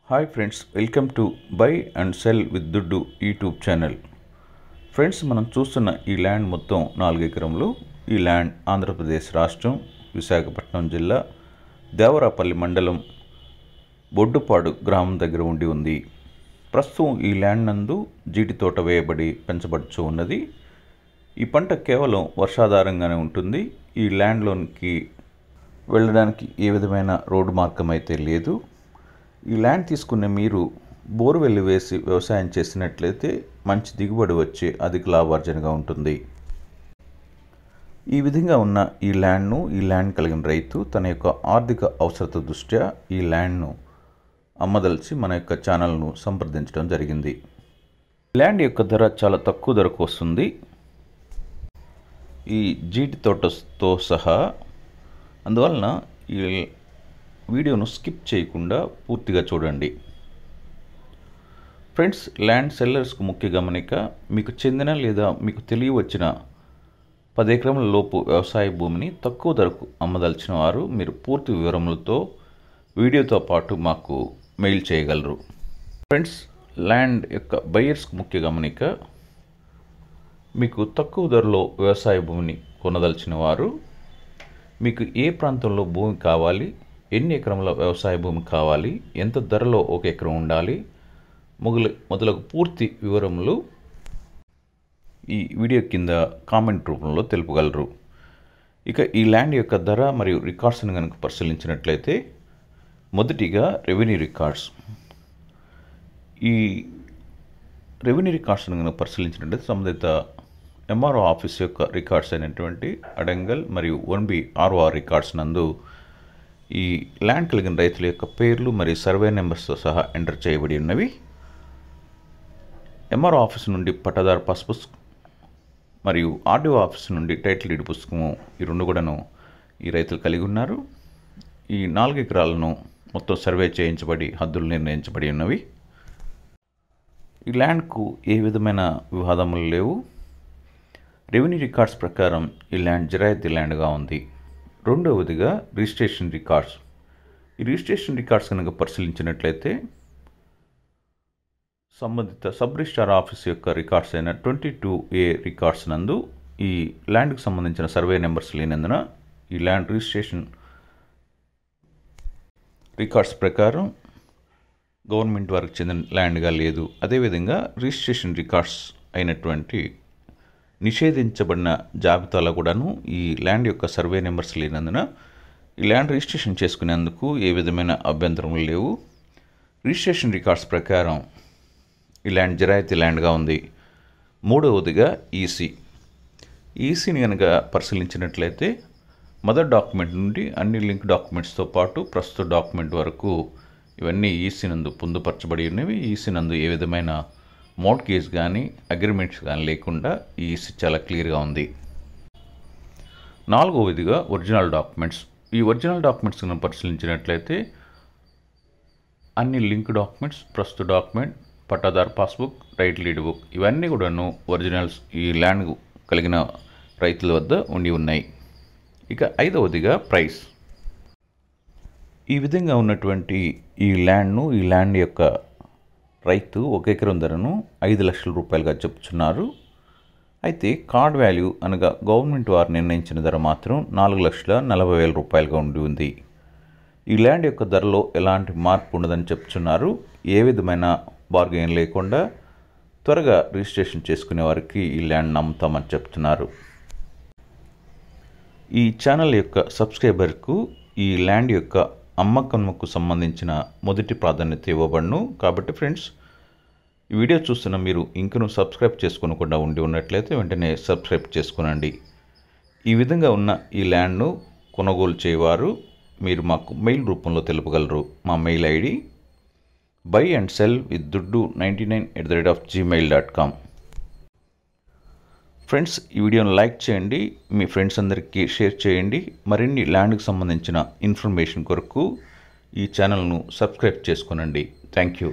Hi friends, welcome to buy and cell with దుడ్డు YouTube channel. Friends, మనం చూస్తున్న ఈ ల్యాండ్ మొత్తం 4 ఎకరంలో. ఈ ల్యాండ్ ఆంధ్రప్రదేశ్ రాష్ట్రం, విశాఖపట్నం జిల్లా, దేవరాపల్లి మండలం, బొడ్డుపాడు గ్రామం దగ్గర ఉండి ఉంది. ప్రస్తుతం ఈ ల్యాండ్ నందు జీడి తోట వేయబడి పెంచబడుచు ఉన్నది. ఈ పంట కేవలం వర్షాధారంగానే ఉంటుంది. ఈ ల్యాండ్లోనికి వెళ్ళడానికి ఏ విధమైన రోడ్డు మార్గం అయితే లేదు. ఈ ల్యాండ్ తీసుకునే మీరు బోర్వెల్ వేసి వ్యవసాయం చేసినట్లయితే మంచి దిగుబడి వచ్చే అధిక లాభార్జనగా ఉంటుంది. ఈ విధంగా ఉన్న ఈ ల్యాండ్ కలిగిన రైతు తన యొక్క ఆర్థిక అవసరత దృష్ట్యా ఈ ల్యాండ్ను అమ్మదలిచి మన యొక్క ఛానల్ను సంప్రదించడం జరిగింది. ల్యాండ్ యొక్క ధర చాలా తక్కువ ధరకు వస్తుంది. ఈ జీడి తోటతో సహా. అందువలన ఈ వీడియోను స్కిప్ చేయకుండా పూర్తిగా చూడండి. ఫ్రెండ్స్, ల్యాండ్ సెల్లర్స్కు ముఖ్య గమనిక: మీకు చెందిన లేదా మీకు తెలియవచ్చిన 10 ఎకరముల లోపు వ్యవసాయ భూమిని తక్కువ ధరకు అమ్మదలిచిన వారు మీరు పూర్తి వివరములతో వీడియోతో పాటు మాకు మెయిల్ చేయగలరు. ఫ్రెండ్స్, ల్యాండ్ యొక్క బయర్స్కు ముఖ్య గమనిక: మీకు తక్కువ ధరలో వ్యవసాయ భూమిని కొనదలిచిన వారు మీకు ఏ ప్రాంతంలో భూమి కావాలి, ఎన్ని ఎకరముల వ్యవసాయ భూమి కావాలి, ఎంత ధరలో 1 ఎకరం ఉండాలి మొదలగు పూర్తి వివరములు ఈ వీడియో కింద కామెంట్ రూపంలో తెలుపగలరు. ఇక ఈ ల్యాండ్ యొక్క ధర మరియు రికార్డ్స్ని కనుక పరిశీలించినట్లయితే, మొదటిగా రెవెన్యూ రికార్డ్స్. ఈ రెవెన్యూ రికార్డ్స్ని కనుక పరిశీలించినట్లయితే సంబంధిత ఎంఆర్ఓ ఆఫీస్ యొక్క రికార్డ్స్ అయినటువంటి అడంగల్ మరియు 1B ఆర్ఓఆర్ రికార్డ్స్ నందు ఈ ల్యాండ్ కలిగిన రైతుల యొక్క పేర్లు మరియు సర్వే నెంబర్స్తో సహా ఎంటర్ చేయబడి ఉన్నవి. ఎంఆర్ఓ ఆఫీస్ నుండి పట్టాదారు పాస్ పుస్తకం మరియు ఆర్డీఓ ఆఫీస్ నుండి టైటిల్ డీడ్ పుస్తకము, ఈ రెండు కూడాను ఈ రైతులు కలిగి ఉన్నారు. ఈ 4 ఎకరాలను మొత్తం సర్వే చేయించబడి హద్దులు నిర్ణయించబడి ఉన్నవి. ఈ ల్యాండ్కు ఏ విధమైన వివాదములు లేవు. రెవెన్యూ రికార్డ్స్ ప్రకారం ఈ ల్యాండ్ జిరాయితీ ల్యాండ్గా ఉంది. రెండవదిగా రిజిస్ట్రేషన్ రికార్డ్స్. ఈ రిజిస్ట్రేషన్ రికార్డ్స్ కనుక పరిశీలించినట్లయితే సంబంధిత సబ్ రిజిస్ట్రార్ ఆఫీస్ యొక్క రికార్డ్స్ అయిన 22A రికార్డ్స్ నందు ఈ ల్యాండ్కి సంబంధించిన సర్వే నెంబర్స్ లేనందున ఈ ల్యాండ్ రిజిస్ట్రేషన్ రికార్డ్స్ ప్రకారం గవర్నమెంట్ వారికి చెందిన ల్యాండ్గా లేదు. అదేవిధంగా రిజిస్ట్రేషన్ రికార్డ్స్ అయినటువంటి నిషేధించబడిన జాబితాలో కూడాను ఈ ల్యాండ్ యొక్క సర్వే నెంబర్స్ లేనందున ఈ ల్యాండ్ రిజిస్ట్రేషన్ చేసుకునేందుకు ఏ విధమైన అభ్యంతరములు లేవు. రిజిస్ట్రేషన్ రికార్డ్స్ ప్రకారం ఈ ల్యాండ్ జిరాయితీ ల్యాండ్గా ఉంది. మూడవదిగా ఈసీని కనుక పరిశీలించినట్లయితే మదర్ డాక్యుమెంట్ నుండి అన్ని లింక్ డాక్యుమెంట్స్తో పాటు ప్రస్తుత డాక్యుమెంట్ వరకు ఇవన్నీ ఈసీ నందు పొందుపరచబడి ఉన్నవి. ఈసీ నందు ఏ విధమైన మోర్ట్గేజ్ కానీ అగ్రిమెంట్స్ కానీ లేకుండా ఈ ఈసీ చాలా క్లియర్గా ఉంది. నాలుగవదిగా ఒరిజినల్ డాక్యుమెంట్స్. ఈ ఒరిజినల్ డాక్యుమెంట్స్ కనుక పరిశీలించినట్లయితే అన్ని లింక్ డాక్యుమెంట్స్, ప్రస్తుత డాక్యుమెంట్, పట్టాదారు పాస్బుక్, టైటిల్ డీడ్ బుక్ ఇవన్నీ కూడాను ఒరిజినల్స్ ఈ ల్యాండ్ కలిగిన రైతుల వద్ద ఉండి ఉన్నాయి. ఇక ఐదవదిగా ప్రైస్. ఈ విధంగా ఉన్నటువంటి ఈ ల్యాండ్ యొక్క రైతు 1 ఎకరం ధరను 5 లక్షల రూపాయలుగా చెప్తున్నారు. అయితే కార్డ్ వాల్యూ అనగా గవర్నమెంట్ వారు నిర్ణయించిన ధర మాత్రం 4,40,000 రూపాయలుగా ఉండి ఉంది. ఈ ల్యాండ్ యొక్క ధరలో ఎలాంటి మార్పు ఉండదని చెప్తున్నారు. ఏ విధమైన బార్గెన్ లేకుండా త్వరగా రిజిస్ట్రేషన్ చేసుకునే వారికి ఈ ల్యాండ్ నమ్ముతామని చెప్తున్నారు. ఈ ఛానల్ యొక్క సబ్స్క్రైబర్కు ఈ ల్యాండ్ యొక్క అమ్మకంకు సంబంధించిన మొదటి ప్రాధాన్యత ఇవ్వబడును. కాబట్టి ఫ్రెండ్స్, ఈ వీడియో చూస్తున్న మీరు ఇంకను సబ్స్క్రైబ్ చేసుకోకుండా ఉండి ఉన్నట్లయితే వెంటనే సబ్స్క్రైబ్ చేసుకునండి. ఈ విధంగా ఉన్న ఈ ల్యాండ్ను కొనుగోలు చేయవారు మీరు మాకు మెయిల్ రూపంలో తెలుపగలరు. మా మెయిల్ ఐడి buyandselwithdudu99@gmail.com. ఫ్రెండ్స్, ఈ వీడియోను లైక్ చేయండి, మీ ఫ్రెండ్స్ అందరికీ షేర్ చేయండి. మరిన్ని ల్యాండ్కి సంబంధించిన ఇన్ఫర్మేషన్ కొరకు ఈ ఛానల్ను సబ్స్క్రైబ్ చేసుకోనండి. Thank you.